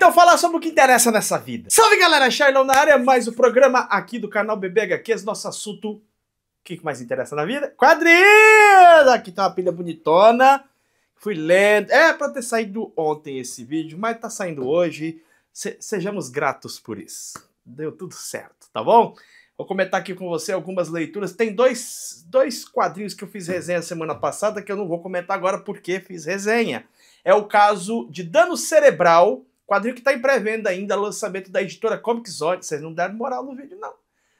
então falar sobre o que interessa nessa vida. Salve galera, Shailon na área, mais um programa aqui do canal Bebê HQs, nosso assunto, o que mais interessa na vida? Quadrinhos! Aqui tá uma pilha bonitona, fui lendo, pra ter saído ontem esse vídeo, mas tá saindo hoje, sejamos gratos por isso, deu tudo certo, tá bom? Vou comentar aqui com você algumas leituras, tem dois quadrinhos que eu fiz resenha semana passada que eu não vou comentar agora porque fiz resenha. É o caso de Dano Cerebral, quadrinho que está em pré-venda ainda, lançamento da editora Comixology. Vocês não deram moral no vídeo, não.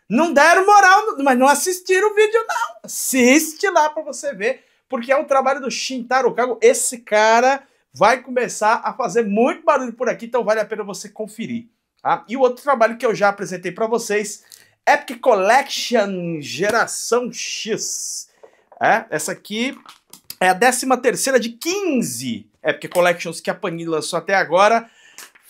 Não deram moral, mas não assistiram o vídeo, não. Assiste lá para você ver, porque é um trabalho do Shintaro Kago. Esse cara vai começar a fazer muito barulho por aqui, então vale a pena você conferir. Tá? E o outro trabalho que eu já apresentei para vocês, Epic Collection Geração X. Essa aqui é a 13ª de 15 Epic Collections que a Panini lançou até agora.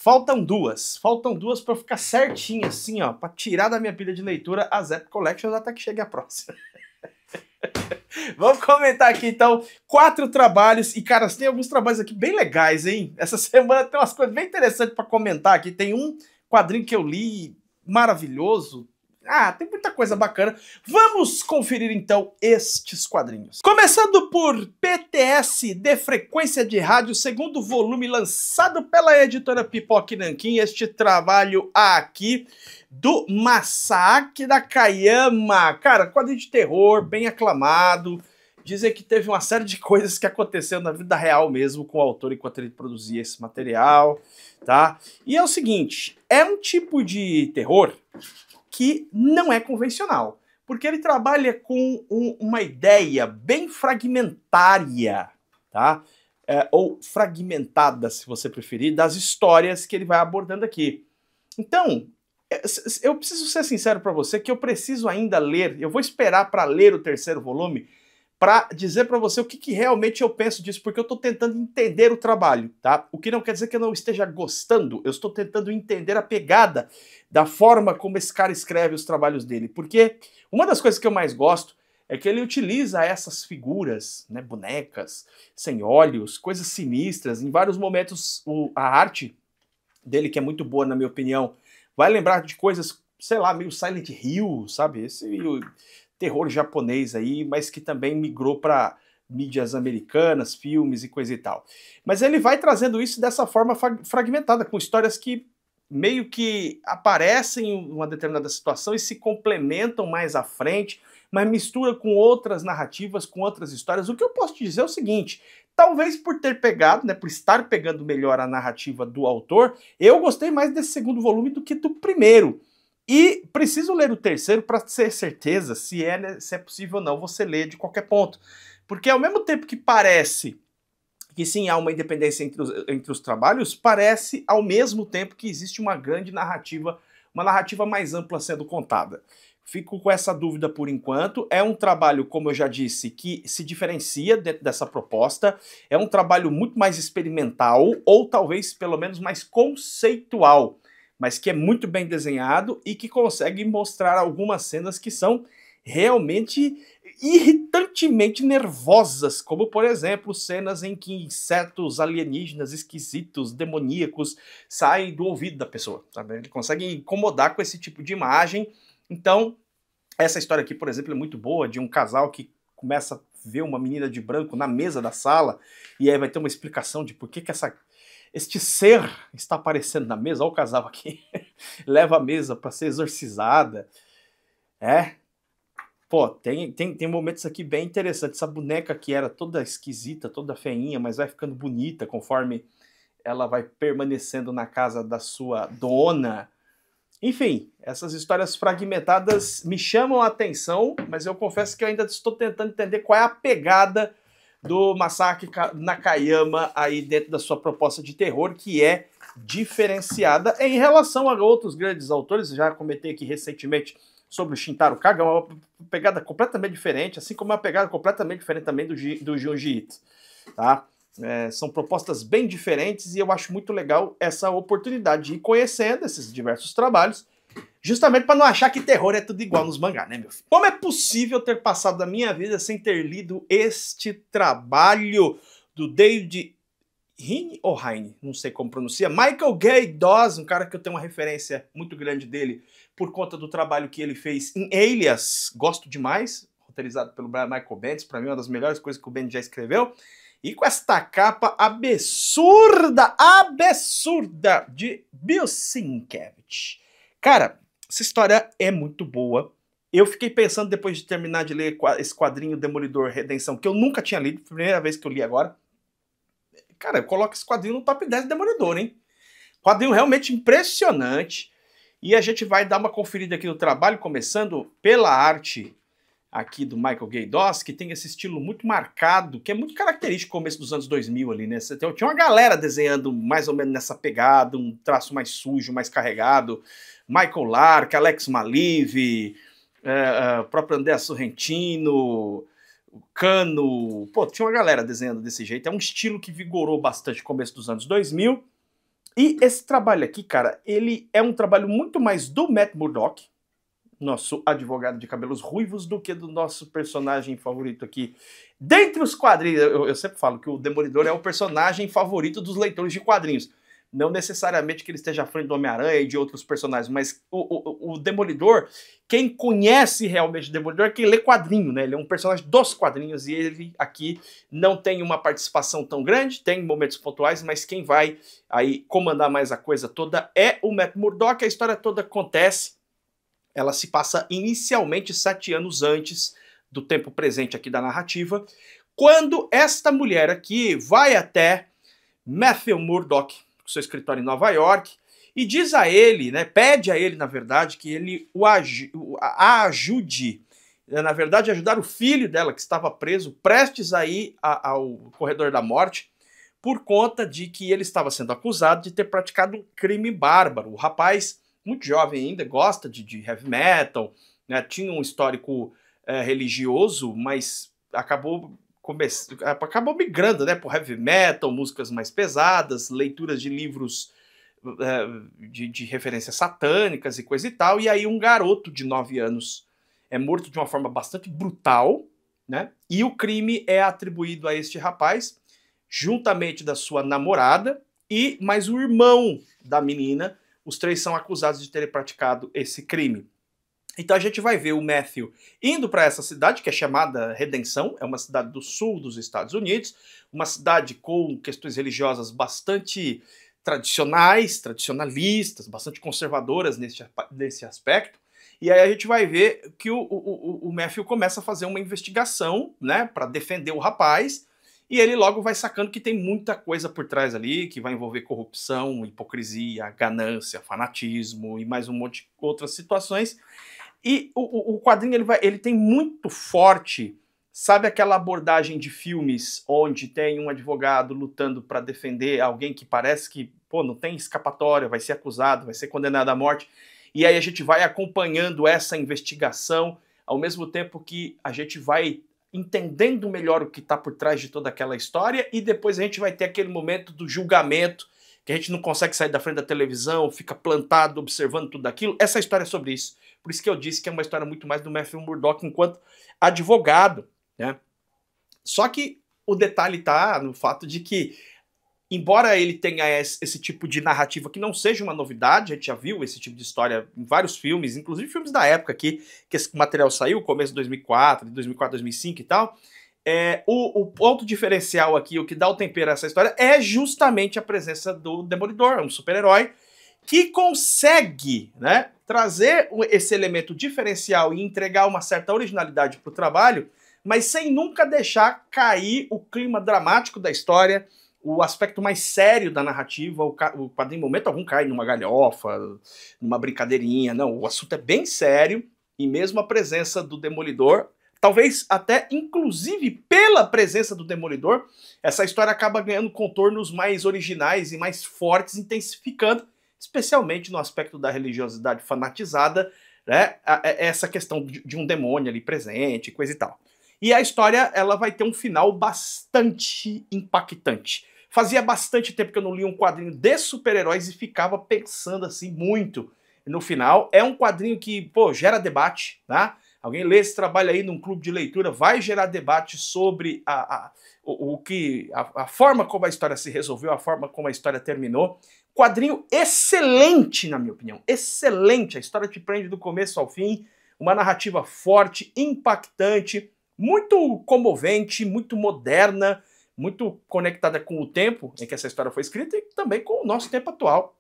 Faltam duas para eu ficar certinho assim, ó, para tirar da minha pilha de leitura as Epic Collections até que chegue a próxima. Vamos comentar aqui então 4 trabalhos e caras, tem alguns trabalhos aqui bem legais, hein? Essa semana tem umas coisas bem interessantes para comentar aqui. Tem um quadrinho que eu li maravilhoso. Tem muita coisa bacana. Vamos conferir então estes quadrinhos. Começando por PTS de Frequência de Rádio, segundo volume lançado pela editora Pipoque Nanquim. Este trabalho aqui do Masaaki Nakayama. Cara, quadrinho de terror, bem aclamado. Dizem que teve uma série de coisas que aconteceram na vida real mesmo com o autor enquanto ele produzia esse material, tá? E é o seguinte, é um tipo de terror que não é convencional, porque ele trabalha com uma ideia bem fragmentária, tá? Ou fragmentada, se você preferir, das histórias que ele vai abordando aqui. Então, eu preciso ser sincero para você que eu preciso ainda ler, eu vou esperar para ler o 3º volume, para dizer para você o que realmente eu penso disso, porque eu estou tentando entender o trabalho, tá? O que não quer dizer que eu não esteja gostando, eu estou tentando entender a pegada da forma como esse cara escreve os trabalhos dele, porque uma das coisas que eu mais gosto é que ele utiliza essas figuras, né, bonecas, sem olhos, coisas sinistras, em vários momentos a arte dele, que é muito boa na minha opinião, vai lembrar de coisas, sei lá, meio Silent Hill, sabe? Esse terror japonês aí, mas que também migrou para mídias americanas, filmes e coisa e tal. Mas ele vai trazendo isso dessa forma fragmentada, com histórias que meio que aparecem em uma determinada situação e se complementam mais à frente, mas mistura com outras narrativas, com outras histórias. O que eu posso te dizer é o seguinte, talvez por ter pegado, né, por estar pegando melhor a narrativa do autor, eu gostei mais desse 2º volume do que do primeiro. E preciso ler o 3º para ter certeza se é possível ou não você ler de qualquer ponto. Porque ao mesmo tempo que parece que sim, há uma independência entre os trabalhos, parece ao mesmo tempo que existe uma grande narrativa, uma narrativa mais ampla sendo contada. Fico com essa dúvida por enquanto. É um trabalho, como eu já disse, que se diferencia dentro dessa proposta. É um trabalho muito mais experimental, ou talvez pelo menos mais conceitual, mas que é muito bem desenhado e que consegue mostrar algumas cenas que são realmente irritantemente nervosas, como por exemplo cenas em que insetos alienígenas esquisitos, demoníacos, saem do ouvido da pessoa, sabe? Ele consegue incomodar com esse tipo de imagem. Então, essa história aqui, por exemplo, é muito boa, de um casal que começa a ver uma menina de branco na mesa da sala, e aí vai ter uma explicação de por que este ser está aparecendo na mesa. Olha o casal aqui. Leva a mesa para ser exorcizada. Pô, tem momentos aqui bem interessantes. Essa boneca que era toda esquisita, toda feinha, mas vai ficando bonita conforme ela vai permanecendo na casa da sua dona. Enfim, essas histórias fragmentadas me chamam a atenção, mas eu confesso que eu ainda estou tentando entender qual é a pegada do Masaaki Nakayama aí dentro da sua proposta de terror, que é diferenciada em relação a outros grandes autores. Já comentei aqui recentemente sobre o Shintaro Kaga, uma pegada completamente diferente, assim como uma pegada completamente diferente também do Junji Ito, tá? São propostas bem diferentes e eu acho muito legal essa oportunidade de ir conhecendo esses diversos trabalhos, justamente para não achar que terror é tudo igual nos mangá, né, meu filho? Como é possível ter passado da minha vida sem ter lido este trabalho do David Heine ou Heine, não sei como pronuncia, Michael Gay Dawes, um cara que eu tenho uma referência muito grande dele por conta do trabalho que ele fez em Alias, gosto demais, roteirizado pelo Michael Bendis, para mim uma das melhores coisas que o Bendis já escreveu, e com esta capa absurda, absurda, de Bill Sienkiewicz. Cara, essa história é muito boa. Eu fiquei pensando, depois de terminar de ler esse quadrinho Demolidor Redenção, que eu nunca tinha lido, primeira vez que eu li agora. Cara, eu coloco esse quadrinho no top 10 do Demolidor, hein? Quadrinho realmente impressionante. E a gente vai dar uma conferida aqui no trabalho, começando pela arte aqui do Michael Gay Dawes, que tem esse estilo muito marcado, que é muito característico do começo dos anos 2000 ali, né? Tinha uma galera desenhando mais ou menos nessa pegada, um traço mais sujo, mais carregado. Michael Lark, Alex Maliv, o próprio André Sorrentino, o Cano, pô, tinha uma galera desenhando desse jeito. É um estilo que vigorou bastante no começo dos anos 2000. E esse trabalho aqui, cara, ele é um trabalho muito mais do Matt Murdock, nosso advogado de cabelos ruivos, do que do nosso personagem favorito aqui. Dentre os quadrinhos, eu sempre falo que o Demolidor é o personagem favorito dos leitores de quadrinhos. Não necessariamente que ele esteja à frente do Homem-Aranha e de outros personagens, mas o Demolidor, quem conhece realmente o Demolidor é quem lê quadrinho, né? Ele é um personagem dos quadrinhos e ele aqui não tem uma participação tão grande, tem momentos pontuais, mas quem vai aí comandar mais a coisa toda é o Matt Murdock. A história toda acontece, ela se passa inicialmente 7 anos antes do tempo presente aqui da narrativa, quando esta mulher aqui vai até Matthew Murdock, seu escritório em Nova York, e diz a ele, né, pede a ele, na verdade, que ele a ajude, na verdade, ajudar o filho dela, que estava preso, prestes a ir ao corredor da morte, por conta de que ele estava sendo acusado de ter praticado um crime bárbaro. O rapaz, muito jovem ainda, gosta de heavy metal, né, tinha um histórico religioso, mas acabou migrando, né, por heavy metal, músicas mais pesadas, leituras de livros de referências satânicas e coisa e tal, e aí um garoto de 9 anos é morto de uma forma bastante brutal, né, e o crime é atribuído a este rapaz, juntamente da sua namorada e mais o irmão da menina. Os 3 são acusados de terem praticado esse crime. Então a gente vai ver o Matthew indo para essa cidade, que é chamada Redenção, é uma cidade do sul dos Estados Unidos, uma cidade com questões religiosas bastante tradicionalistas, bastante conservadoras nesse aspecto. E aí a gente vai ver que o Matthew começa a fazer uma investigação, né, para defender o rapaz, e ele logo vai sacando que tem muita coisa por trás ali, que vai envolver corrupção, hipocrisia, ganância, fanatismo e mais um monte de outras situações. E o quadrinho ele tem muito forte, sabe aquela abordagem de filmes onde tem um advogado lutando para defender alguém que parece que, pô, não tem escapatória, vai ser acusado, vai ser condenado à morte, e aí a gente vai acompanhando essa investigação, ao mesmo tempo que a gente vai entendendo melhor o que está por trás de toda aquela história, e depois a gente vai ter aquele momento do julgamento, que a gente não consegue sair da frente da televisão, fica plantado observando tudo aquilo. Essa história é sobre isso. Por isso que eu disse que é uma história muito mais do Matthew Murdock enquanto advogado, né? Só que o detalhe está no fato de que, embora ele tenha esse tipo de narrativa que não seja uma novidade, a gente já viu esse tipo de história em vários filmes, inclusive filmes da época aqui, que esse material saiu, começo de 2004, 2005 e tal, o ponto diferencial aqui, o que dá o tempero a essa história, é justamente a presença do Demolidor, um super-herói, que consegue, né, trazer esse elemento diferencial e entregar uma certa originalidade para o trabalho, mas sem nunca deixar cair o clima dramático da história, o aspecto mais sério da narrativa. O quadrinho, em momento algum, cai numa galhofa, numa brincadeirinha. Não, o assunto é bem sério, e mesmo a presença do Demolidor, talvez até inclusive pela presença do Demolidor, essa história acaba ganhando contornos mais originais e mais fortes, intensificando, especialmente no aspecto da religiosidade fanatizada, né, essa questão de um demônio ali presente, coisa e tal. E a história, ela vai ter um final bastante impactante. Fazia bastante tempo que eu não lia um quadrinho de super-heróis e ficava pensando assim muito no final. É um quadrinho que, pô, gera debate, tá? Alguém lê esse trabalho aí num clube de leitura, vai gerar debate sobre a forma como a história se resolveu, a forma como a história terminou. Quadrinho excelente, na minha opinião. Excelente. A história te prende do começo ao fim. Uma narrativa forte, impactante, muito comovente, muito moderna, muito conectada com o tempo em que essa história foi escrita e também com o nosso tempo atual,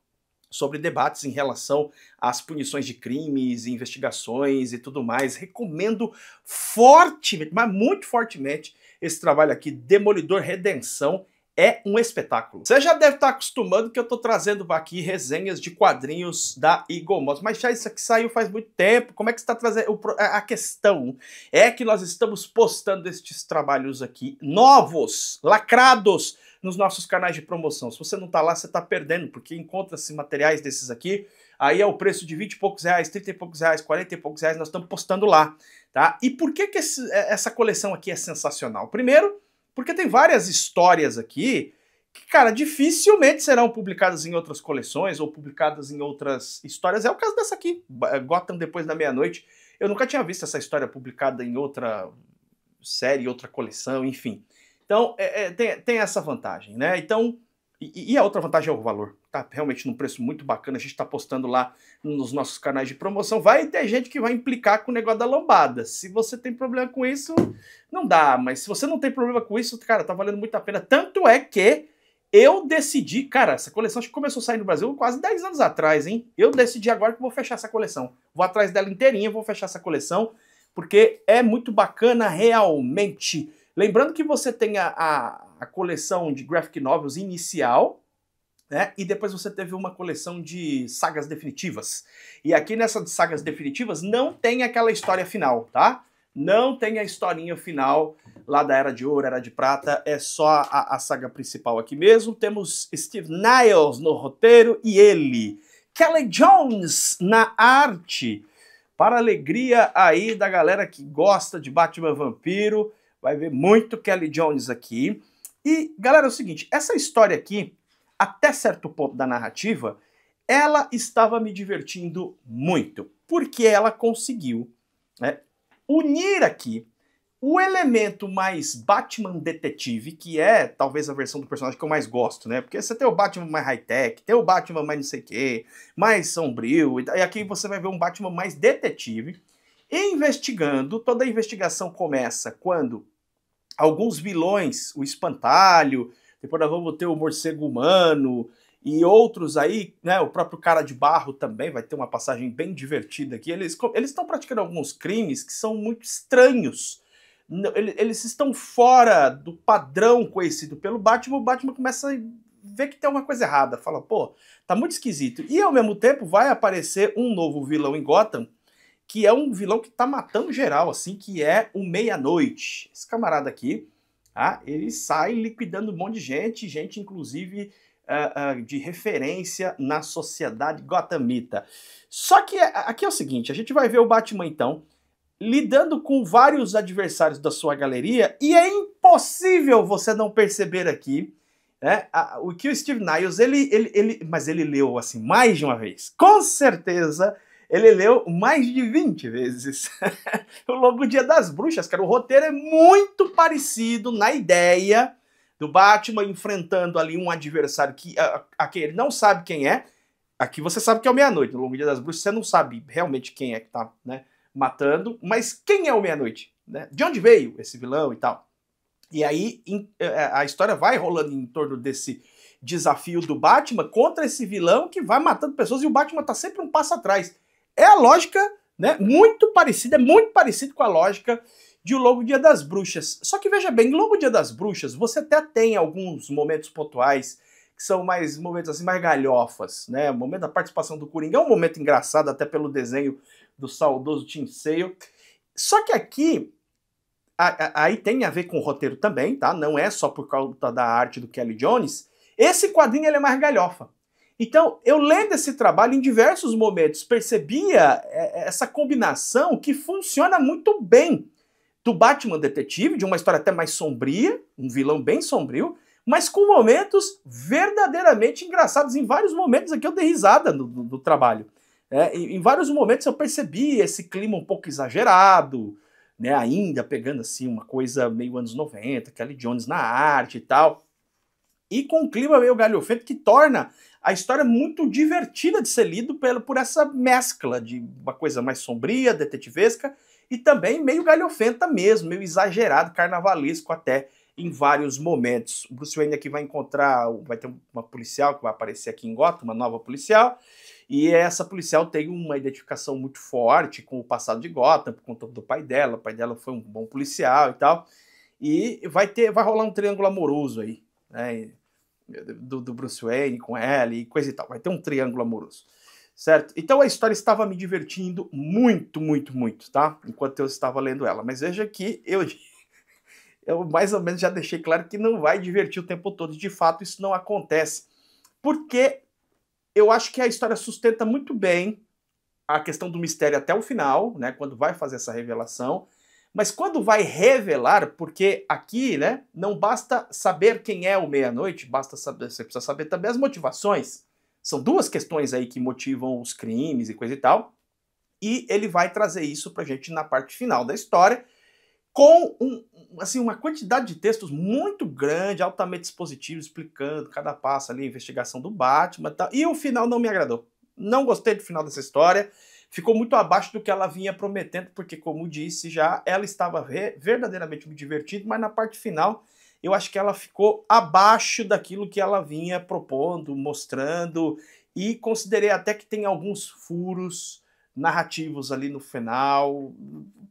sobre debates em relação às punições de crimes, investigações e tudo mais. Recomendo fortemente, mas muito fortemente, esse trabalho aqui, Demolidor Redenção. É um espetáculo. Você já deve estar acostumado que eu estou trazendo aqui resenhas de quadrinhos da Eagle Moss, mas já isso aqui saiu faz muito tempo. Como é que você está trazendo? A questão é que nós estamos postando estes trabalhos aqui novos, lacrados, nos nossos canais de promoção. Se você não está lá, você está perdendo, porque encontra-se materiais desses aqui, aí é o preço de 20 e poucos reais, 30 e poucos reais, 40 e poucos reais, nós estamos postando lá, tá? E por que essa coleção aqui é sensacional? Primeiro, porque tem várias histórias aqui que, cara, dificilmente serão publicadas em outras coleções ou publicadas em outras histórias. É o caso dessa aqui, Gotham Depois da Meia-Noite. Eu nunca tinha visto essa história publicada em outra série, outra coleção, enfim. Então, tem essa vantagem, né? Então, e a outra vantagem é o valor. Tá realmente num preço muito bacana, a gente tá postando lá nos nossos canais de promoção. Vai ter gente que vai implicar com o negócio da lombada. Se você tem problema com isso, não dá. Mas se você não tem problema com isso, cara, tá valendo muito a pena. Tanto é que eu decidi, cara, essa coleção acho que começou a sair no Brasil quase 10 anos atrás, hein? Eu decidi agora que vou fechar essa coleção. Vou atrás dela inteirinha, vou fechar essa coleção, porque é muito bacana realmente. Lembrando que você tem a coleção de graphic novels inicial, né? E depois você teve uma coleção de sagas definitivas. E aqui nessas sagas definitivas não tem aquela história final, tá? Não tem a historinha final lá da Era de Ouro, Era de Prata, é só a saga principal aqui mesmo. Temos Steve Niles no roteiro e ele, Kelly Jones na arte. Para a alegria aí da galera que gosta de Batman Vampiro, vai ver muito Kelly Jones aqui. E, galera, é o seguinte, essa história aqui, até certo ponto da narrativa, ela estava me divertindo muito, porque ela conseguiu, né, unir aqui o elemento mais Batman detetive, que é talvez a versão do personagem que eu mais gosto, né? Porque você tem o Batman mais high-tech, tem o Batman mais não sei o quê, mais sombrio, e aqui você vai ver um Batman mais detetive, investigando. Toda a investigação começa quando alguns vilões, o Espantalho, depois nós vamos ter o Morcego Humano e outros aí, né? O próprio Cara de Barro também vai ter uma passagem bem divertida aqui. Eles estão praticando alguns crimes que são muito estranhos. Eles estão fora do padrão conhecido pelo Batman. O Batman começa a ver que tem alguma coisa errada. Fala, pô, tá muito esquisito. E ao mesmo tempo vai aparecer um novo vilão em Gotham, que é um vilão que tá matando geral, assim, que é o Meia-Noite. Esse camarada aqui, tá? Ele sai liquidando um monte de gente inclusive de referência na sociedade gothamita. Só que aqui é o seguinte, a gente vai ver o Batman, então, lidando com vários adversários da sua galeria, e é impossível você não perceber aqui, né, o que o Steve Niles, mas ele leu, assim, mais de uma vez. Com certeza, ele leu mais de 20 vezes. O Longo Dia das Bruxas, cara, o roteiro é muito parecido na ideia do Batman enfrentando ali um adversário que ele não sabe quem é. Aqui você sabe que é o Meia-Noite. No Longo Dia das Bruxas você não sabe realmente quem é que tá, né, matando, mas quem é o Meia-Noite? Né? De onde veio esse vilão e tal? E aí a história vai rolando em torno desse desafio do Batman contra esse vilão que vai matando pessoas e o Batman tá sempre um passo atrás. É a lógica, né, muito parecida, é muito parecido com a lógica de O Longo Dia das Bruxas. Só que veja bem, no Longo Dia das Bruxas você até tem alguns momentos pontuais que são mais momentos assim, mais galhofas, né? O momento da participação do Coringa é um momento engraçado, até pelo desenho do saudoso Tim Sale. Só que aqui, aí tem a ver com o roteiro também, tá? Não é só por causa da arte do Kelly Jones. Esse quadrinho ele é mais galhofa. Então, eu lendo esse trabalho, em diversos momentos, percebia essa combinação que funciona muito bem do Batman detetive, de uma história até mais sombria, um vilão bem sombrio, mas com momentos verdadeiramente engraçados. Em vários momentos aqui eu dei risada do trabalho. Em vários momentos eu percebi esse clima um pouco exagerado, né, ainda pegando assim uma coisa meio anos 90, Kelly Jones na arte e tal, e com um clima meio galhofento que torna a história muito divertida de ser lido por essa mescla de uma coisa mais sombria, detetivesca, e também meio galhofenta mesmo, meio exagerado, carnavalesco até em vários momentos. O Bruce Wayne aqui vai ter uma policial que vai aparecer aqui em Gotham, uma nova policial, e essa policial tem uma identificação muito forte com o passado de Gotham, por conta do pai dela. O pai dela foi um bom policial e tal. E vai rolar um triângulo amoroso aí, né? Do Bruce Wayne com ela e coisa e tal. Vai ter um triângulo amoroso, certo? Então a história estava me divertindo muito, muito, muito, tá? Enquanto eu estava lendo ela. Mas veja que eu mais ou menos já deixei claro que não vai divertir o tempo todo. De fato, isso não acontece. Porque eu acho que a história sustenta muito bem a questão do mistério até o final, né? Quando vai fazer essa revelação. Mas quando vai revelar, porque aqui, né, não basta saber quem é o Meia-Noite, você precisa saber também as motivações. São duas questões aí que motivam os crimes e coisa e tal. E ele vai trazer isso pra gente na parte final da história, com uma quantidade de textos muito grande, altamente expositivos, explicando cada passo ali, a investigação do Batman e tal. E o final não me agradou. Não gostei do final dessa história. Ficou muito abaixo do que ela vinha prometendo, porque, como disse já, ela estava verdadeiramente me divertindo, mas na parte final eu acho que ela ficou abaixo daquilo que ela vinha propondo, mostrando, e considerei até que tem alguns furos narrativos ali no final.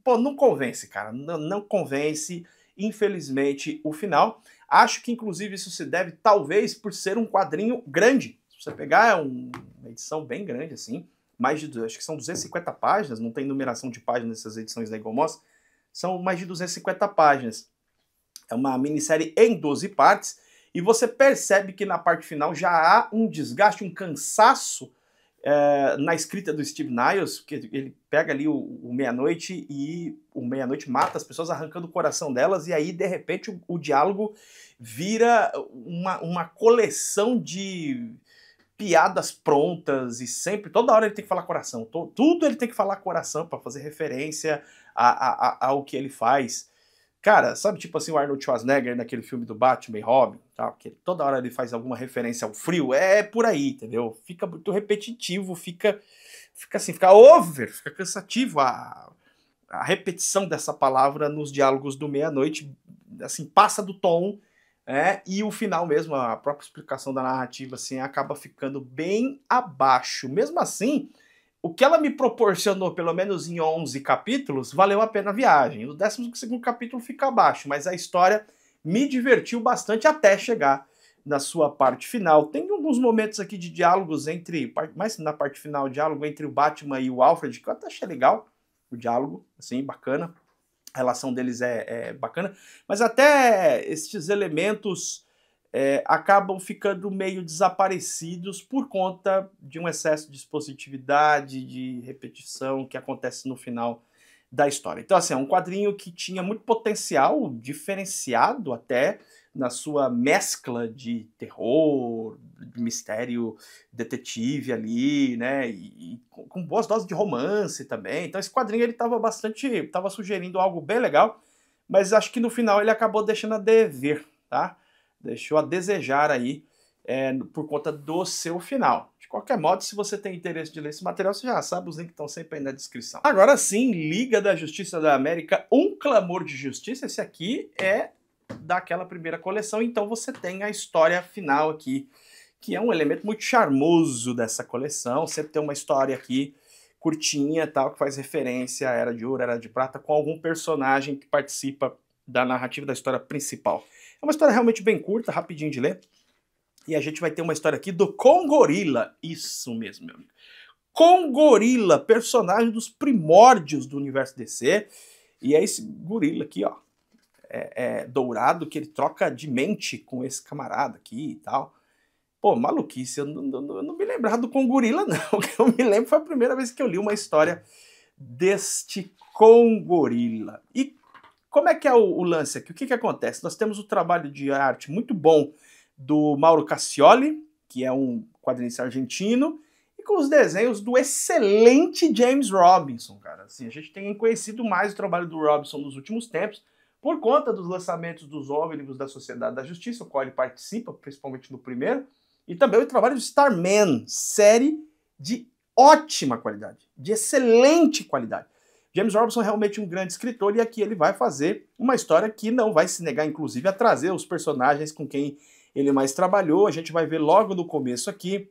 Pô, não convence, cara, não convence, infelizmente, o final. Acho que, inclusive, isso se deve, talvez, por ser um quadrinho grande. Se você pegar, é uma edição bem grande, assim, acho que são 250 páginas, não tem numeração de páginas nessas edições da Eagle Moss, são mais de 250 páginas. É uma minissérie em 12 partes, e você percebe que na parte final já há um desgaste, um cansaço na escrita do Steve Niles, que ele pega ali o Meia-Noite e o Meia-Noite mata as pessoas arrancando o coração delas, e aí de repente o diálogo vira uma coleção de piadas prontas, e sempre, toda hora ele tem que falar coração, tudo ele tem que falar coração para fazer referência ao que ele faz. Cara, sabe, tipo assim, o Arnold Schwarzenegger naquele filme do Batman e Robin, tá? Que toda hora ele faz alguma referência ao frio, é por aí, entendeu? Fica muito repetitivo, fica over, fica cansativo a repetição dessa palavra nos diálogos do Meia-Noite, assim, passa do tom, e o final mesmo, a própria explicação da narrativa, assim, acaba ficando bem abaixo. Mesmo assim, o que ela me proporcionou, pelo menos em 11 capítulos, valeu a pena a viagem. O 12º capítulo fica abaixo, mas a história me divertiu bastante até chegar na sua parte final. Tem alguns momentos aqui de diálogos mais na parte final, diálogo entre o Batman e o Alfred, que eu até achei legal, o diálogo, assim, bacana. A relação deles é bacana, mas até esses elementos acabam ficando meio desaparecidos por conta de um excesso de expositividade, de repetição que acontece no final da história. Então, assim, é um quadrinho que tinha muito potencial, diferenciado até na sua mescla de terror, de mistério detetive ali, né, e com boas doses de romance também. Então esse quadrinho ele estava sugerindo algo bem legal, mas acho que no final ele acabou deixando a dever, tá? Deixou a desejar aí por conta do seu final. De qualquer modo, se você tem interesse de ler esse material, você já sabe, os links estão sempre aí na descrição. Agora sim, Liga da Justiça da América, Um Clamor de Justiça. Esse aqui é daquela primeira coleção, então você tem a história final aqui, que é um elemento muito charmoso dessa coleção. Sempre tem uma história aqui curtinha, tal, que faz referência à Era de Ouro, Era de Prata, com algum personagem que participa da narrativa da história principal. É uma história realmente bem curta, rapidinho de ler. E a gente vai ter uma história aqui do Congorilla. Isso mesmo, meu amigo. Congorilla, personagem dos primórdios do universo DC. E é esse gorila aqui, ó, dourado, que ele troca de mente com esse camarada aqui e tal. Pô, maluquice, eu não me lembrava do Congorilla, não. O que eu me lembro foi a primeira vez que eu li uma história deste Congorilla. E como é que é o lance aqui? O que acontece? Nós temos o trabalho de arte muito bom do Mauro Cassioli, que é um quadrinista argentino, e com os desenhos do excelente James Robinson, cara. Assim, a gente tem conhecido mais o trabalho do Robinson nos últimos tempos, por conta dos lançamentos dos ônibus da Sociedade da Justiça, o qual ele participa, principalmente no primeiro, e também o trabalho do Starman, série de ótima qualidade, de excelente qualidade. James Robinson é realmente um grande escritor e aqui ele vai fazer uma história que não vai se negar, inclusive, a trazer os personagens com quem ele mais trabalhou. A gente vai ver logo no começo aqui,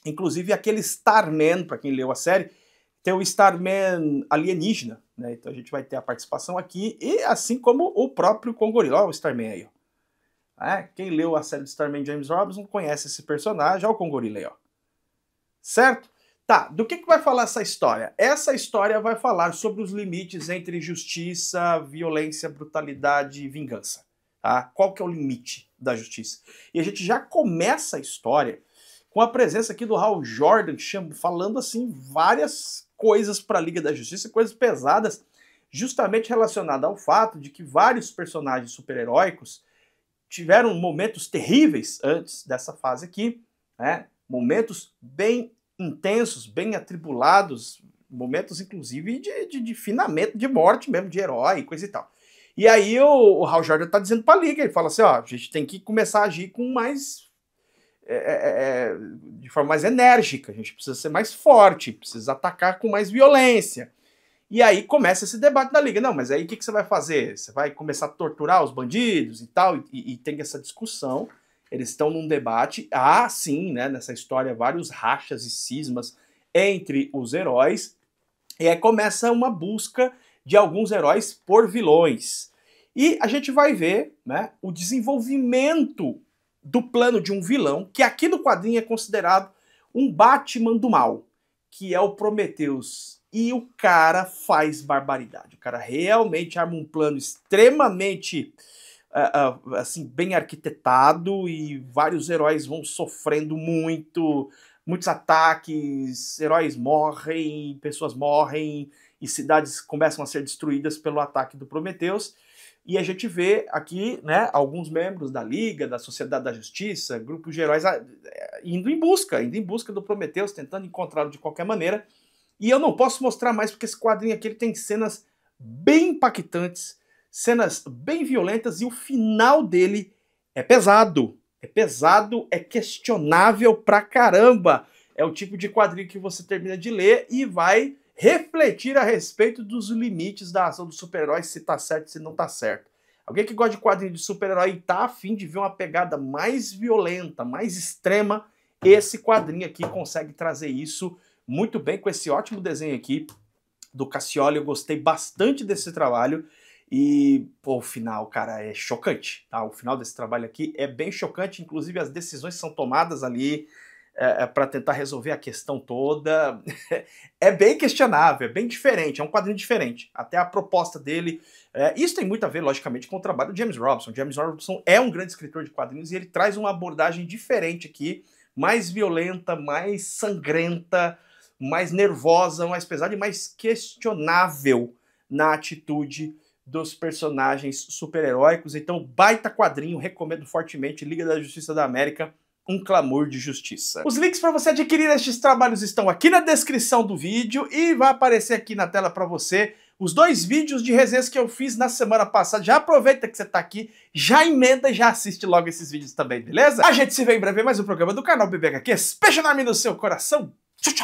inclusive aquele Starman, para quem leu a série, tem o Starman alienígena, né? Então a gente vai ter a participação aqui, e assim como o próprio Congorila. Olha o Starman aí, ó. Quem leu a série do Starman James Robinson conhece esse personagem. Olha o Congorila aí, ó. Certo? Tá, do que vai falar essa história? Essa história vai falar sobre os limites entre justiça, violência, brutalidade e vingança. Tá? Qual que é o limite da justiça? E a gente já começa a história com a presença aqui do Hal Jordan, falando assim várias coisas para a Liga da Justiça, coisas pesadas, justamente relacionadas ao fato de que vários personagens super-heróicos tiveram momentos terríveis antes dessa fase aqui, né? Momentos bem intensos, bem atribulados, momentos inclusive de finamento, de morte mesmo, de herói, coisa e tal. E aí o Hal Jordan tá dizendo pra Liga, ele fala assim, ó, a gente tem que começar a agir com mais... de forma mais enérgica, a gente precisa ser mais forte, precisa atacar com mais violência. E aí começa esse debate na Liga. Não, mas aí o que você vai fazer? Você vai começar a torturar os bandidos e tal? E tem essa discussão. Eles estão num debate. Há, sim, né, nessa história, vários rachas e cismas entre os heróis. E aí começa uma busca de alguns heróis por vilões. E a gente vai ver, né, o desenvolvimento do plano de um vilão, que aqui no quadrinho é considerado um Batman do mal, que é o Prometheus. E o cara faz barbaridade. O cara realmente arma um plano extremamente... assim, bem arquitetado, e vários heróis vão sofrendo muitos ataques, heróis morrem, pessoas morrem, e cidades começam a ser destruídas pelo ataque do Prometheus. E a gente vê aqui, né, alguns membros da Liga, da Sociedade da Justiça, grupos de heróis indo em busca do Prometheus, tentando encontrá-lo de qualquer maneira. E eu não posso mostrar mais, porque esse quadrinho aqui ele tem cenas bem impactantes, cenas bem violentas, e o final dele é pesado. É questionável pra caramba. É o tipo de quadrinho que você termina de ler e vai refletir a respeito dos limites da ação do super-herói, se tá certo, se não tá certo. Alguém que gosta de quadrinho de super-herói e tá afim de ver uma pegada mais violenta, mais extrema, esse quadrinho aqui consegue trazer isso muito bem, com esse ótimo desenho aqui do Cassioli. Eu gostei bastante desse trabalho. E, pô, o final, cara, é chocante, tá? O final desse trabalho aqui é bem chocante, inclusive as decisões são tomadas ali para tentar resolver a questão toda. É bem questionável, é bem diferente, é um quadrinho diferente. Até a proposta dele... isso tem muito a ver, logicamente, com o trabalho do James Robinson. James Robinson é um grande escritor de quadrinhos e ele traz uma abordagem diferente aqui, mais violenta, mais sangrenta, mais nervosa, mais pesada e mais questionável na atitude dos personagens super-heróicos. Então, baita quadrinho, recomendo fortemente. Liga da Justiça da América, um clamor de justiça. Os links para você adquirir estes trabalhos estão aqui na descrição do vídeo e vai aparecer aqui na tela para você os 2 vídeos de resenhas que eu fiz na semana passada. Já aproveita que você tá aqui, já emenda e já assiste logo esses vídeos também, beleza? A gente se vê em breve em mais um programa do canal BBHQ. Beijo enorme no seu coração.